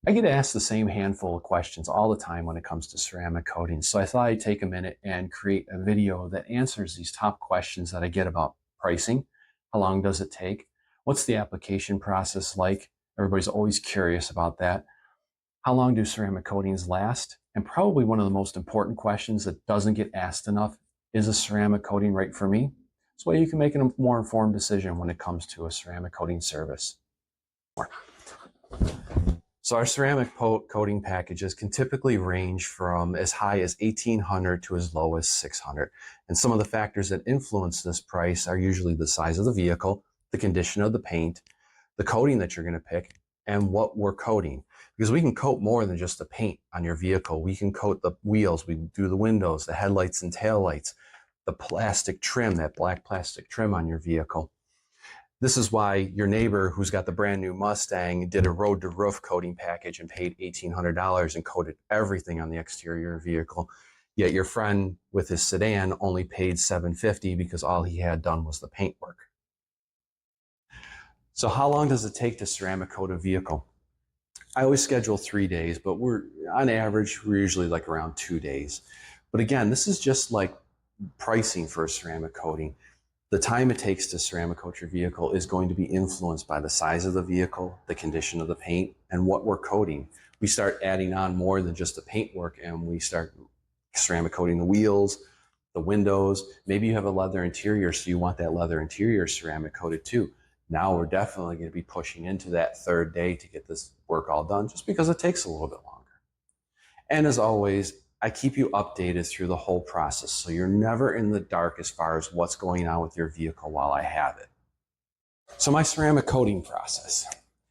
I get asked the same handful of questions all the time when it comes to ceramic coatings. So I thought I'd take a minute and create a video that answers these top questions that I get about pricing. How long does it take? What's the application process like? Everybody's always curious about that. How long do ceramic coatings last? And probably one of the most important questions that doesn't get asked enough, is a ceramic coating right for me? So you can make a more informed decision when it comes to a ceramic coating service. So our ceramic coating packages can typically range from as high as $1,800 to as low as $600. And some of the factors that influence this price are usually the size of the vehicle, the condition of the paint, the coating that you're going to pick, and what we're coating. Because we can coat more than just the paint on your vehicle. We can coat the wheels, we do the windows, the headlights and taillights, the plastic trim, that black plastic trim on your vehicle. This is why your neighbor who's got the brand new Mustang did a road to roof coating package and paid $1,800 and coated everything on the exterior of the vehicle. Yet your friend with his sedan only paid $750 because all he had done was the paint work. So how long does it take to ceramic coat a vehicle? I always schedule 3 days, but on average, we're usually like around 2 days. But again, this is just like pricing for a ceramic coating. The time it takes to ceramic coat your vehicle is going to be influenced by the size of the vehicle, the condition of the paint, and what we're coating. We start adding on more than just the paint work, and we start ceramic coating the wheels, the windows. Maybe you have a leather interior, so you want that leather interior ceramic coated too. Now we're definitely going to be pushing into that 3rd day to get this work all done, just because it takes a little bit longer. And as always, I keep you updated through the whole process, so you're never in the dark as far as what's going on with your vehicle while I have it. So my ceramic coating process,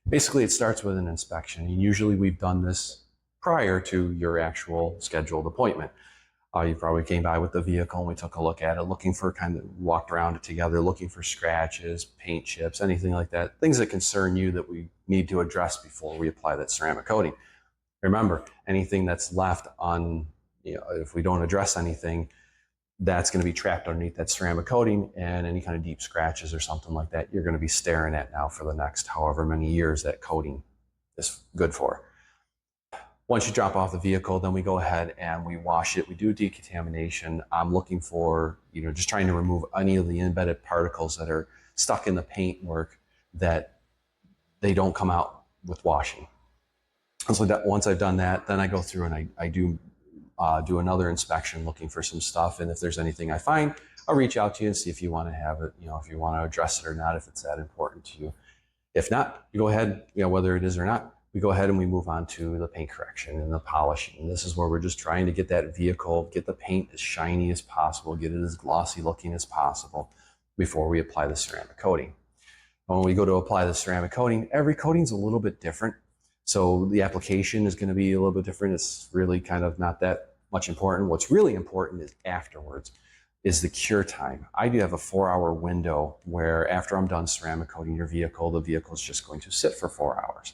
basically it starts with an inspection. And usually we've done this prior to your actual scheduled appointment. You probably came by with the vehicle and we took a look at it, walked around it together, looking for scratches, paint chips, anything like that, things that concern you that we need to address before we apply that ceramic coating. Remember, anything that's left on, if we don't address anything, that's going to be trapped underneath that ceramic coating, and any kind of deep scratches or something like that, you're going to be staring at now for the next however many years that coating is good for. Once you drop off the vehicle, then we go ahead and we wash it. We do decontamination. I'm looking for, just trying to remove any of the embedded particles that are stuck in the paint work that they don't come out with washing. And so once I've done that, then I go through and I do another inspection looking for some stuff. And if there's anything I find, I'll reach out to you and see if you want to have it, if you want to address it or not, if it's that important to you. If not, you go ahead, whether it is or not, we go ahead and we move on to the paint correction and the polishing. And this is where we're just trying to get that vehicle, get the paint as shiny as possible, get it as glossy looking as possible before we apply the ceramic coating. When we go to apply the ceramic coating, every coating's a little bit different. So the application is going to be a little bit different. It's really kind of not that much important. What's really important is afterwards, is the cure time. I do have a 4-hour window where after I'm done ceramic coating your vehicle, the vehicle is just going to sit for 4 hours.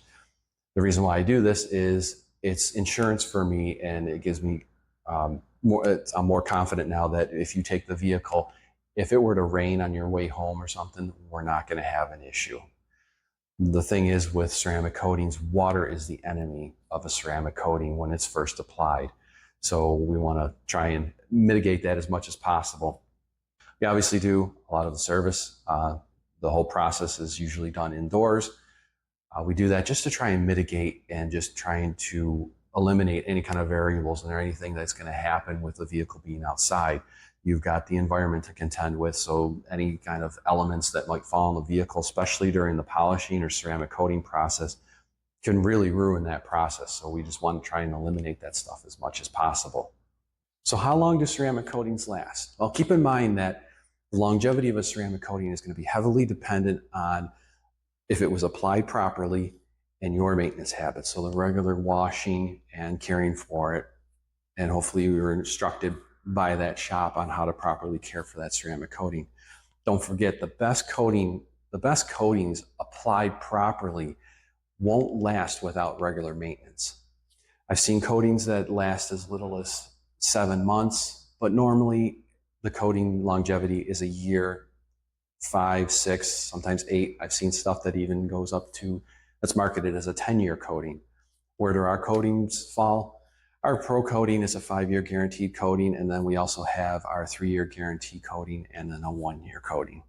The reason why I do this is it's insurance for me, and it gives me I'm more confident now that if you take the vehicle, if it were to rain on your way home or something, we're not going to have an issue. The thing is with ceramic coatings, water is the enemy of a ceramic coating when it's first applied. So we want to try and mitigate that as much as possible. We obviously do a lot of the service. The whole process is usually done indoors. We do that just to try and mitigate and just trying to eliminate any kind of variables or anything that's going to happen with the vehicle being outside. You've got the environment to contend with, so any kind of elements that might fall in the vehicle, especially during the polishing or ceramic coating process, can really ruin that process. So we just want to try and eliminate that stuff as much as possible. So how long do ceramic coatings last? Well, keep in mind that the longevity of a ceramic coating is going to be heavily dependent on if it was applied properly and your maintenance habits. So the regular washing and caring for it. And hopefully we were instructed by that shop on how to properly care for that ceramic coating. Don't forget, the best coatings applied properly won't last without regular maintenance. I've seen coatings that last as little as 7 months, but normally the coating longevity is a year, 5, 6, sometimes 8. I've seen stuff that even goes up to, that's marketed as a 10-year coating. Where do our coatings fall? Our Pro coating is a 5-year guaranteed coating, and then we also have our 3-year guarantee coating and then a 1-year coating.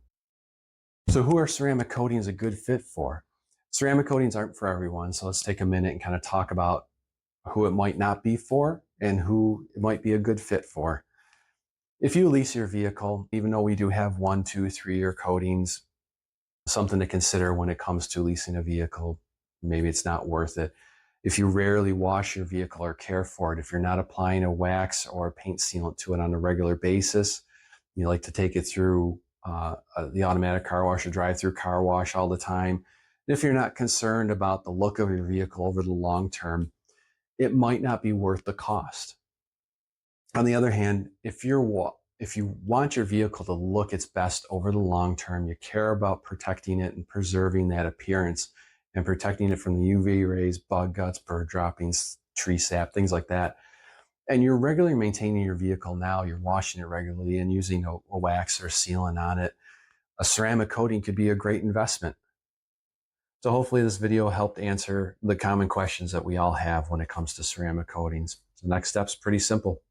So who are ceramic coatings a good fit for? Ceramic coatings aren't for everyone, so let's take a minute and kind of talk about who it might not be for and who it might be a good fit for. If you lease your vehicle, even though we do have 1, 2, 3-year coatings, something to consider when it comes to leasing a vehicle, maybe it's not worth it. If you rarely wash your vehicle or care for it, if you're not applying a wax or a paint sealant to it on a regular basis, you like to take it through the automatic car wash or drive-through car wash all the time. And if you're not concerned about the look of your vehicle over the long term, it might not be worth the cost. On the other hand, if you want your vehicle to look its best over the long term, you care about protecting it and preserving that appearance and protecting it from the UV rays, bug guts, bird droppings, tree sap, things like that, and you're regularly maintaining your vehicle now, you're washing it regularly and using a wax or sealant on it, a ceramic coating could be a great investment. So hopefully this video helped answer the common questions that we all have when it comes to ceramic coatings. The next step's pretty simple.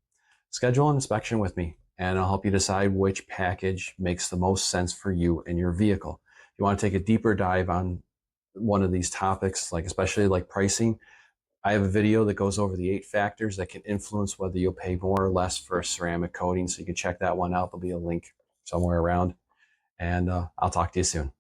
Schedule an inspection with me, and I'll help you decide which package makes the most sense for you and your vehicle. If you want to take a deeper dive on one of these topics, like especially like pricing, I have a video that goes over the 8 factors that can influence whether you'll pay more or less for a ceramic coating. So you can check that one out. There'll be a link somewhere around, and I'll talk to you soon.